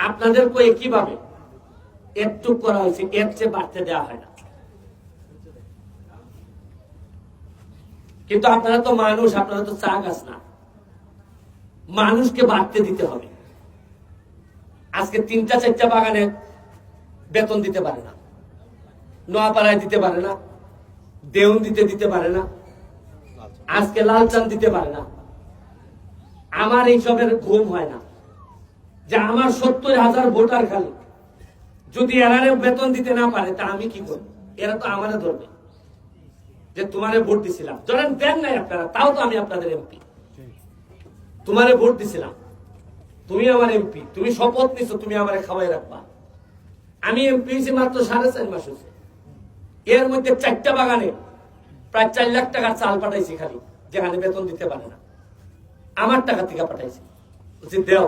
আপনাদের কই কিভাবে একটু করা হয়েছে, এর চেয়ে বাড়তে দেওয়া হয় না। কিন্তু আপনারা তো মানুষ, আপনারা তো চা গাছ না, মানুষকে বাড়তে দিতে হবে। আজকে 3টা 4টা বাগানে বেতন দিতে পারে না, নোয়াপাড়ায় দিতে পারে না, দেউন দিতে পারে না, আজকে লালচান দিতে পারে না। আমার এইসবের ঘুম হয় না যে আমার 70,000 ভোটার খালি যদি এরারে বেতন দিতে না পারে তা আমি কি করব? এরা তো আমারে ধরবে যে তোমারে ভোট দিছিলাম, ধরেন দেন নাই আপনারা, তাও তো আমি আপনাদের এমপি, তোমারে ভোট দিছিলাম, তুমি আমার এমপি, তুমি শপথ নিছো তুমি আমারে খাওয়াই রাখবা। আমি এমপি হয়েছি মাত্র 4.5 মাস হয়েছে, এর মধ্যে 4টা বাগানে প্রায় 4 লাখ টাকার চাল পাঠাইছি খালি, যেখানে বেতন দিতে পারে না, আমার টাকা থেকে পাঠাইছি, দেও।